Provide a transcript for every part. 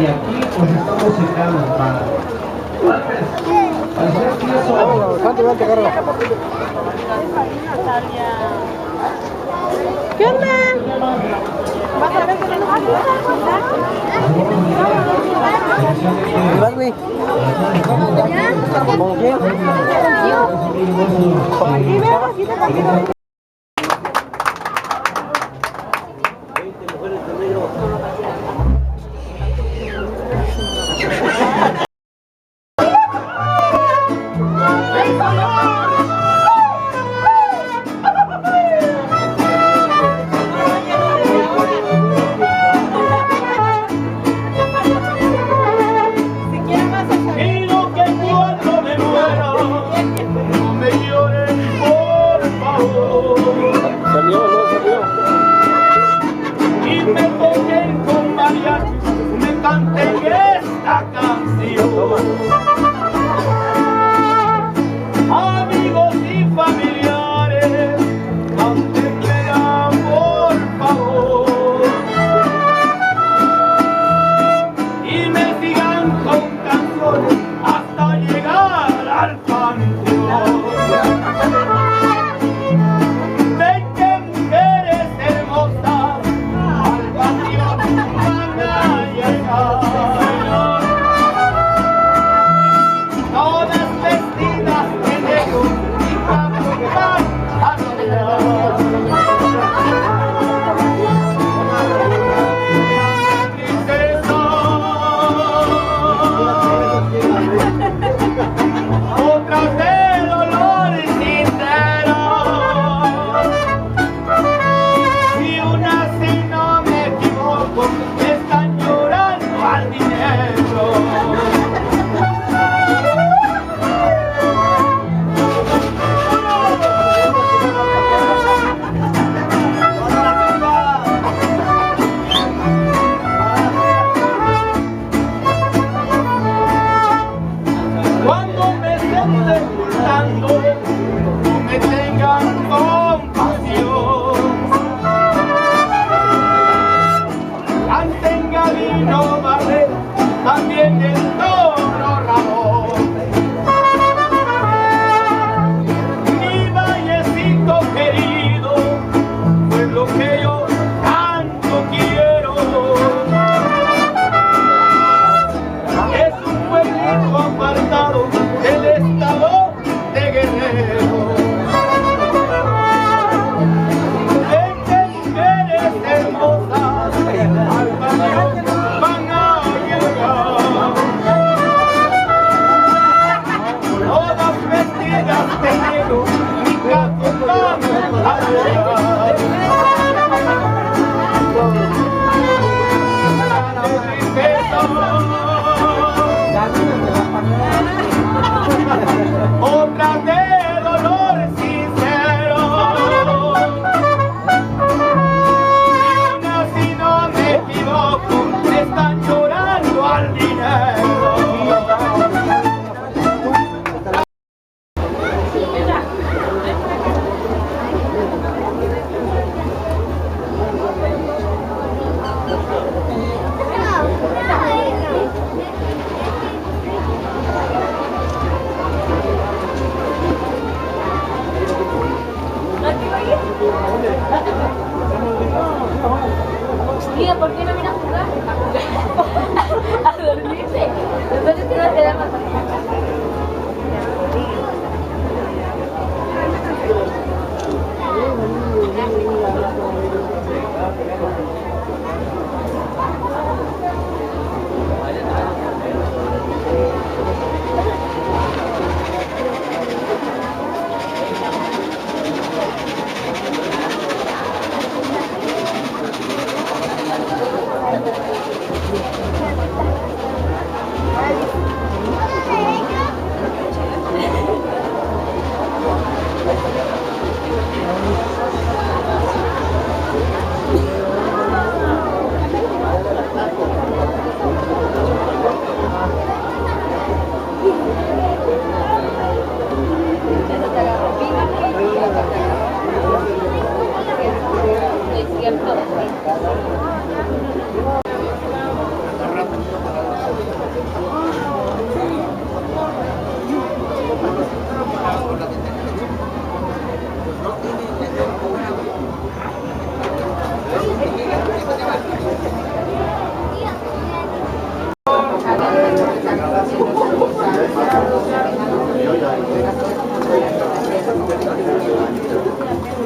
Y aquí pues estamos cercanos para hacer ¿Qué onda? ¿Vas a ver que no vas, güey? ¿Con quién? Aquí veo, aquí te convido. Amigos y familiares, cántenmela por favor y me sigan con canciones hasta llegar al panteón. Ven que mujeres hermosas al panteón van a llegar. Todas vestidas de negro y van a bailar. Princesa, otras de dolor sincero, y unas, si no me equivoco, están llorando al dinero. Cuando me estén sepultando, no me tengan compasión. Canten Gabino Barret, también el Toro Ramón. Mi vallecito querido, fue lo que yo tanto quiero. Es un pueblito apartado del estado de Guerrero. lágrimas de dolor sincero. Si no me equivoco, están llorando al dinero. Mira, ¿por qué no viene a jugar? A dormirse. Entonces que no te da más.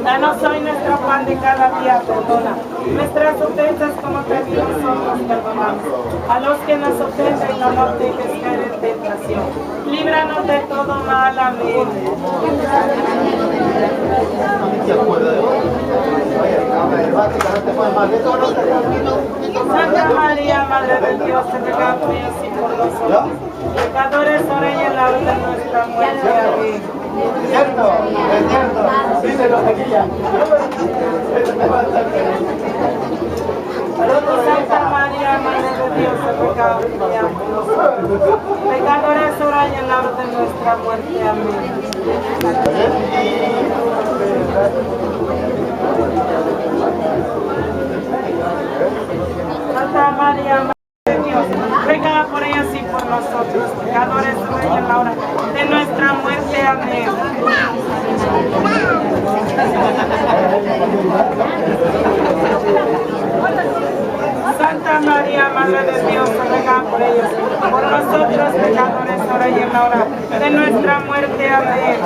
Danos hoy nuestro pan de cada día, perdona nuestras ofensas como también nosotros perdonamos a los que nos ofenden, no nos dejes caer en tentación. Líbranos de todo mal, amén. Santa María, Madre de Dios, te ruega por ellos y por nosotros, pecadores, ahora y en la hora de nuestra muerte. Amén. Es cierto, díselo, Tequilla. Santa María, Madre de Dios, te ruega por nosotros, pecadores, ahora y en la hora de nuestra muerte. Amén. Santa María, Madre de Dios, ruega por ellos y por nosotros, pecadores, ahora y en la hora de nuestra muerte. Amén. Santa María, Madre de Dios, ruega por ellos, por nosotros, pecadores, ahora y en la hora de nuestra muerte. Amén.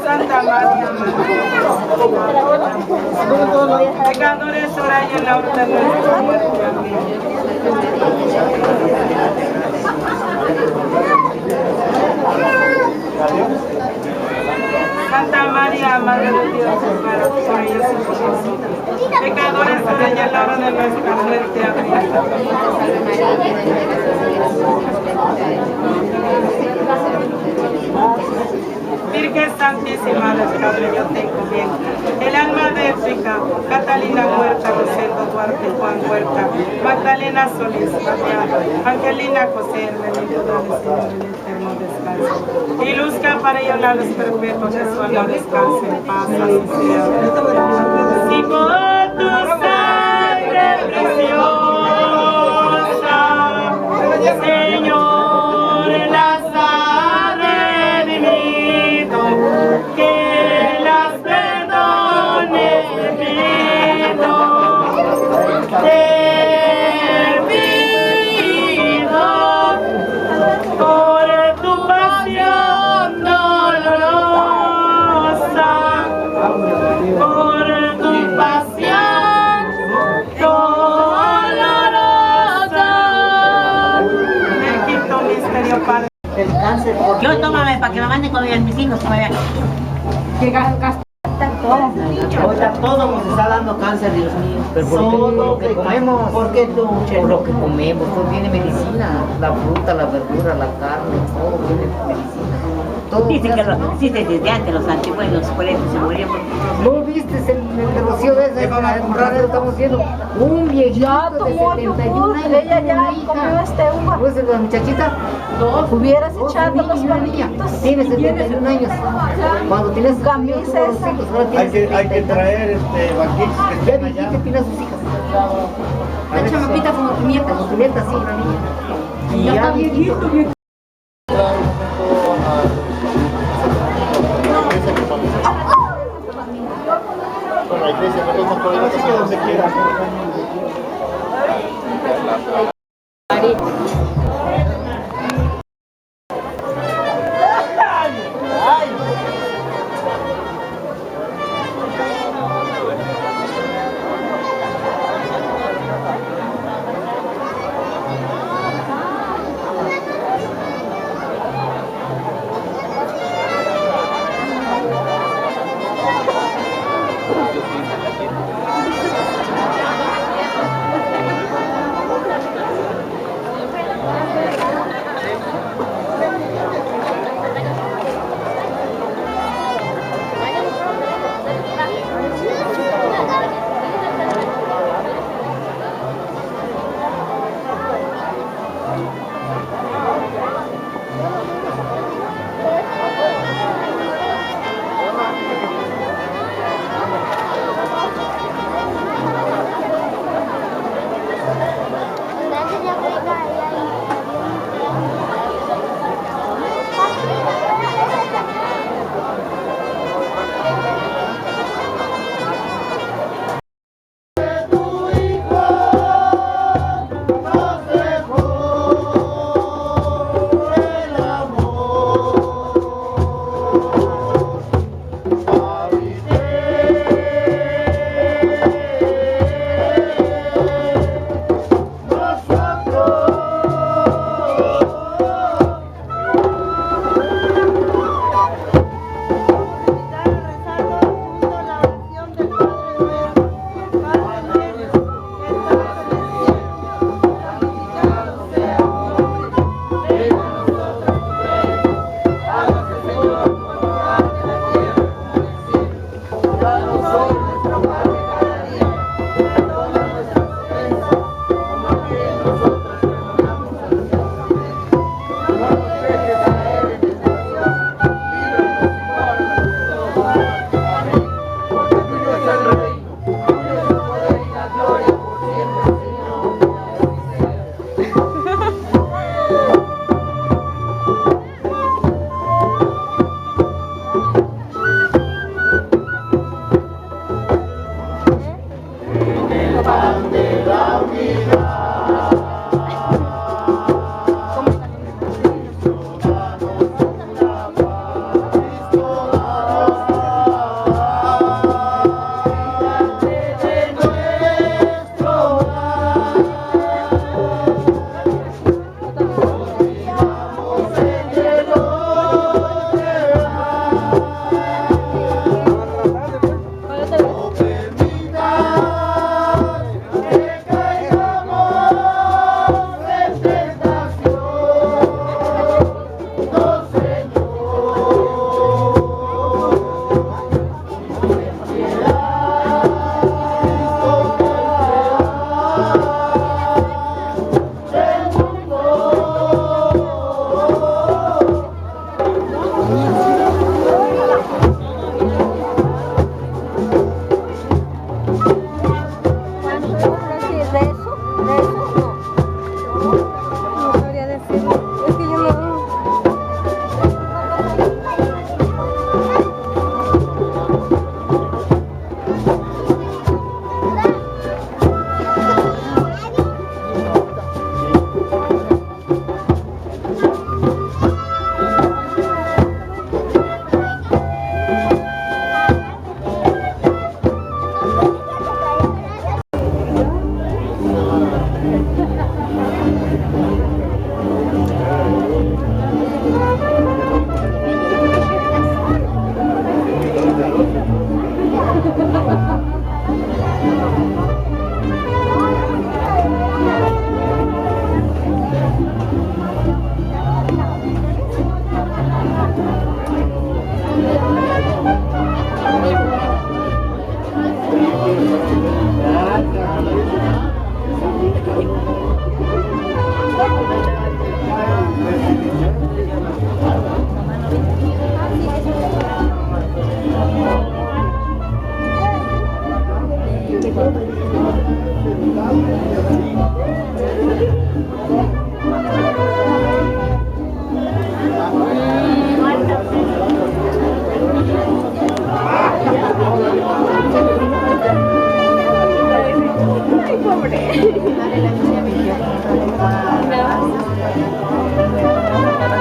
Santa María, pecadores, ahora y en la hora de nuestra muerte. Amén. Santa María, Madre de Dios, ruega por ellos y por nosotros, pecadores, ahora y en la hora de nuestra muerte. Amén. Virgen Santísima, Padre, yo te encomiendo el alma de Éfrica, Catalina Huerta, Rosendo Duarte, Juan Huerta, Magdalena Solís, Angelina José, Hermenito, dale, Señor, el eterno descanso. Y luzca para ellos la luz perpetua de su alma, descanse en paz, así sea. Si por tu sangre preciosa, Señor, las ha redimido, que las perdones pido, te pido, por tu pasión dolorosa, por tu pasión dolorosa. El quinto misterio, Padre. Yo tómame para que me manden con mis hijos para allá. Que gasto tanto. Ahorita todo nos está dando cáncer, Dios mío. Pero ¿por qué? Por lo que comemos. ¿Por qué tú, Chelo? Por lo que comemos, todo tiene medicina. La fruta, la verdura, la carne, todo tiene medicina. Todo Dicen que se hace, ¿no? dicen desde antes los antiguos, los colegios se morían porque ¿No viste el de Rocío ese? En radio estamos viendo un viejito Ya de tomó 71 yogur, años. ella con ya una hija. comió uva. Pues la muchachita. Hubieras Dos echado niños los y una niña. palitos. Tiene 71 años. Cuando tienes Camisa tuvo dos esa. hijos, ahora tiene Hay que 70. traer banquitos que Ya estén viejita allá. tiene a sus hijas. La chamaquita como tu nieta. Como tu nieta, sí, una niña. Y ya viejito. Con la iglesia, nosotros nos podemos hacer donde quiera. Nosotros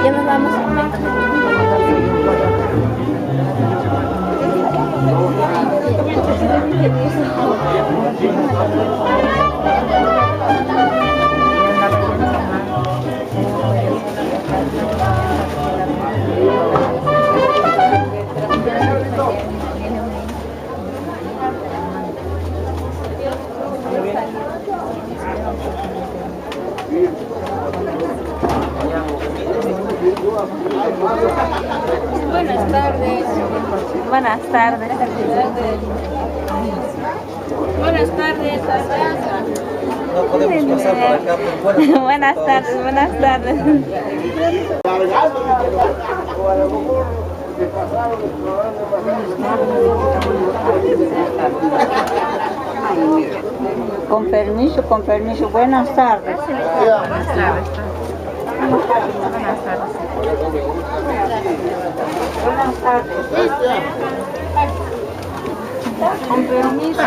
Ya nos vamos. Buenas tardes. Buenas tardes. Buenas tardes. No podemos pasar por acá, pero bueno. Buenas tardes, buenas tardes. Con permiso, buenas tardes. Buenas tardes. Buenas tardes. Con permiso.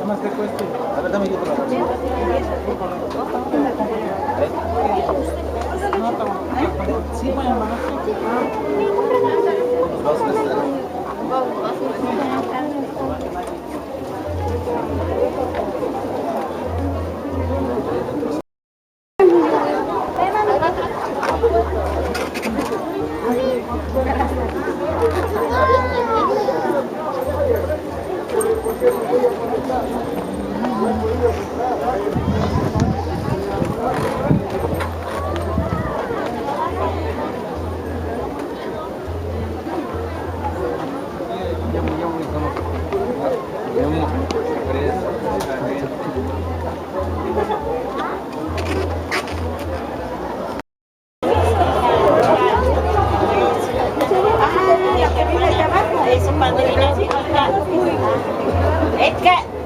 Más te cueste. A ver, dame yo por la mano. Sí, voy a llamar.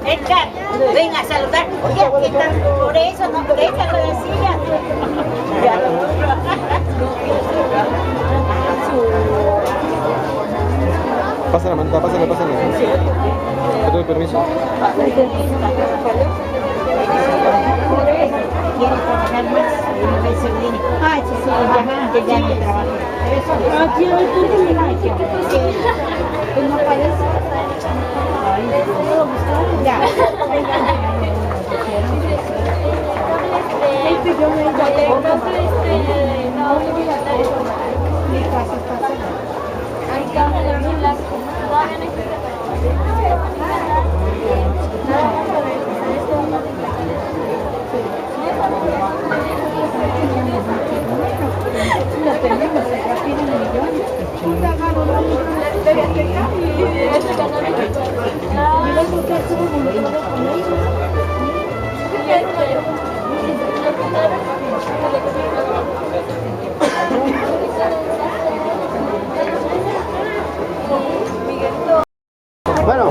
Edgar, ven a saludar. Oye, ¿qué tal? Por eso no deja lo decía. Pásala, manta, pásala. ¿Te doy permiso? ¿Quieres trabajar más? Ay, sí, ya no trabajo. Aquí no parece. Ya. Bueno.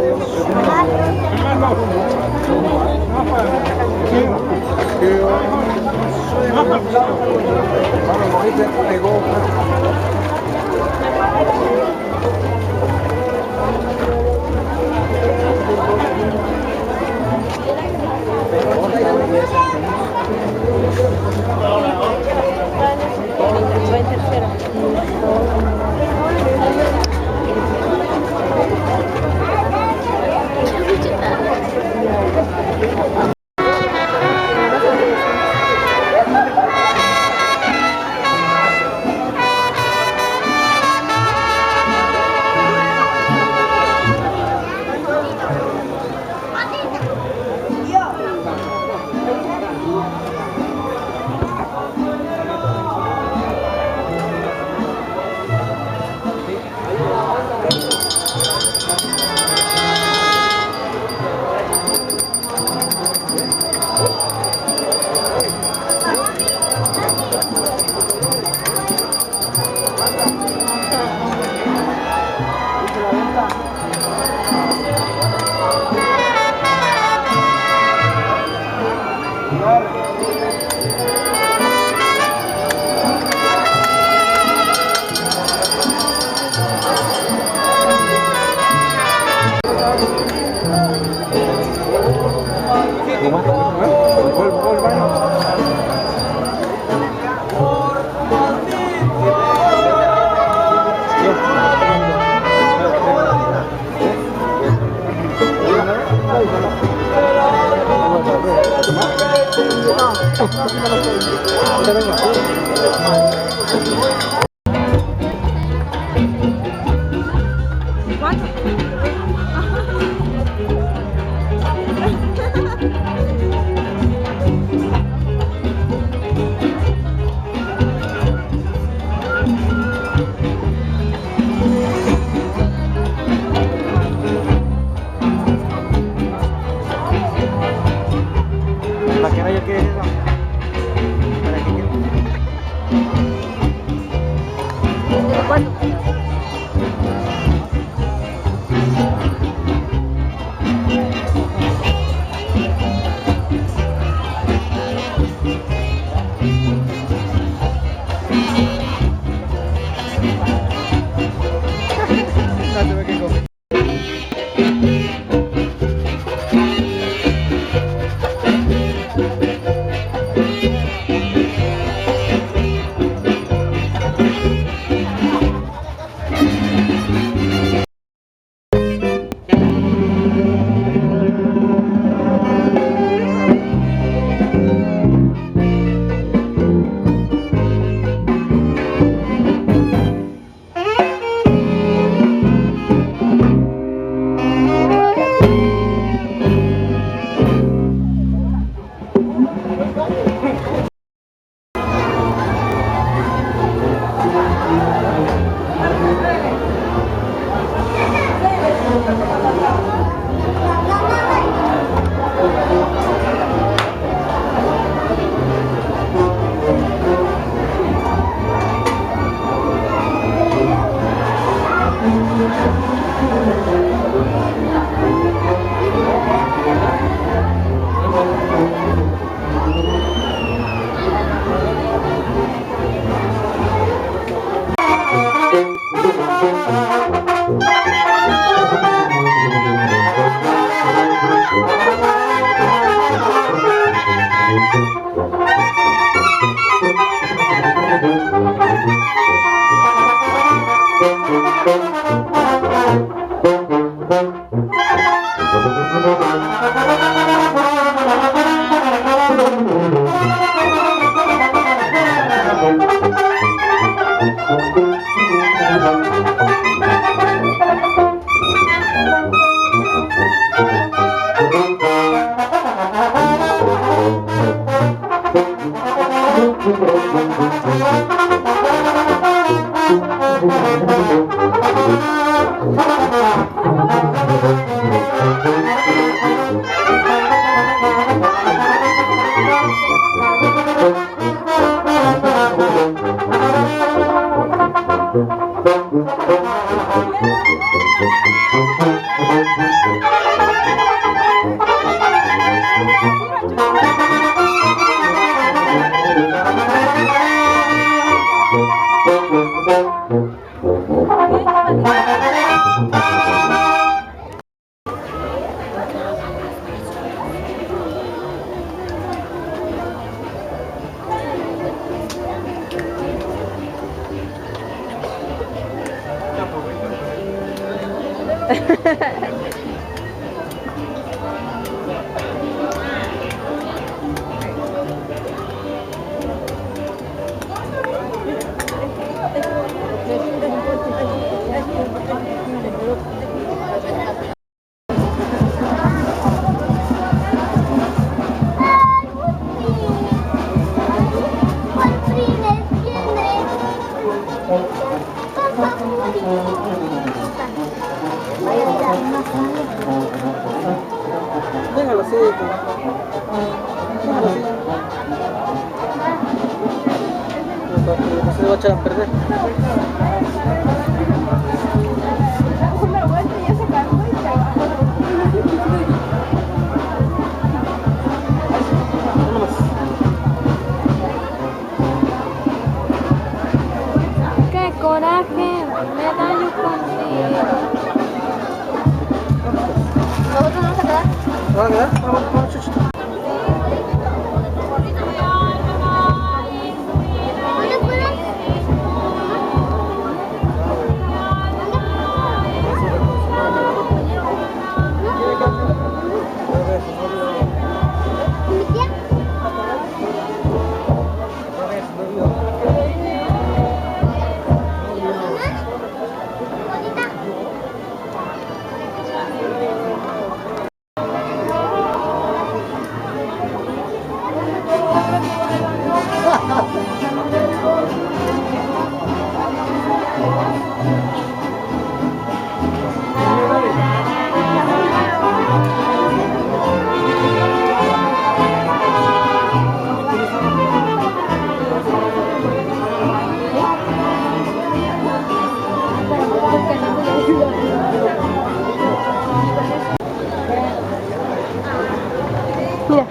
Déjalo así, déjalo así. No se le va a echar a perder. Mira.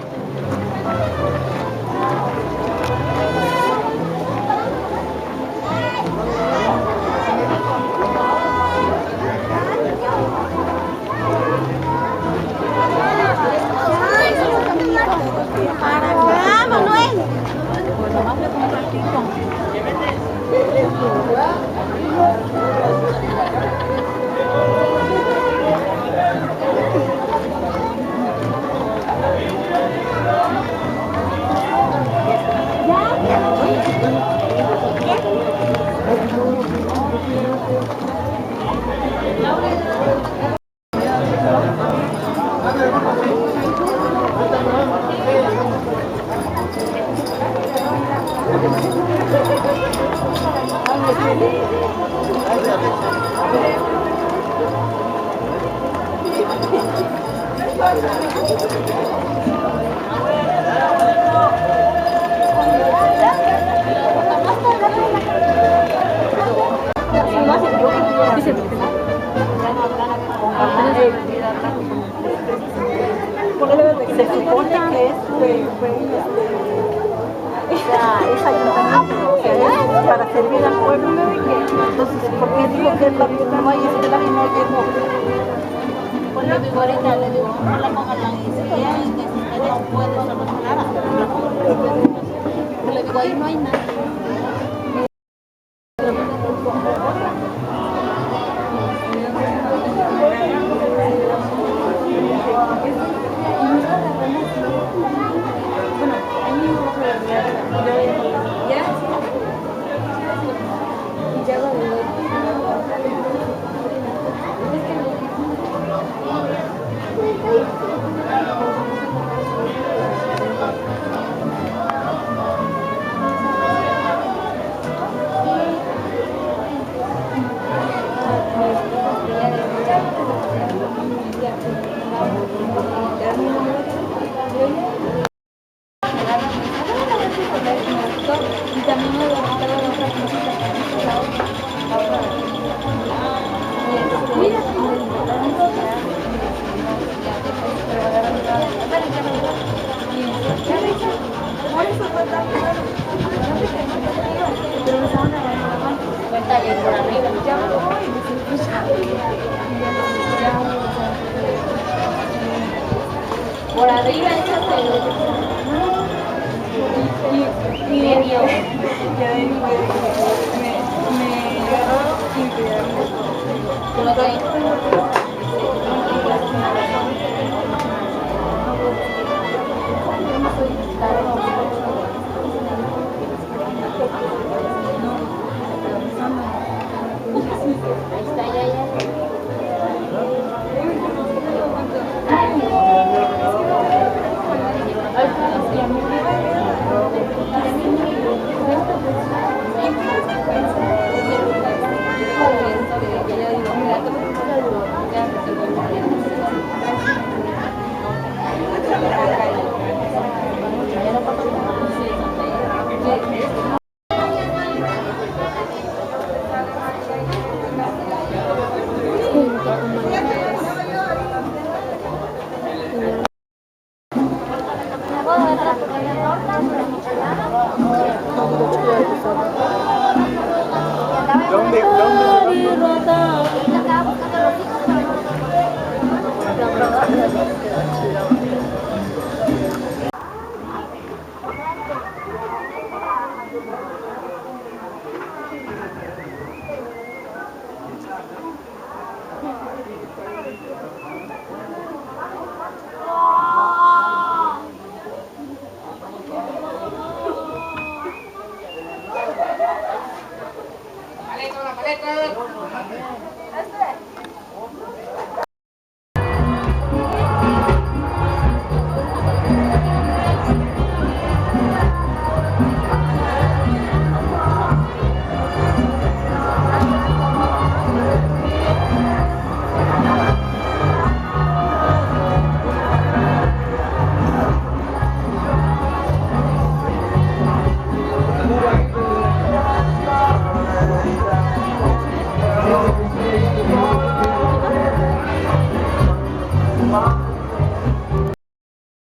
Para acá, Manuel. Se supone que es es ayuntamiento, o sea, es para servir al pueblo. Entonces, ¿por qué digo que es la que no vaya a ser la que no llegó? Pues le digo ahorita, le digo, no la pongan la necesidad y que si ustedes pueden solucionar. Le digo, ahí no hay nada. Y también me gustaba la otra cosita. Mira, por arriba. Por arriba Paleta,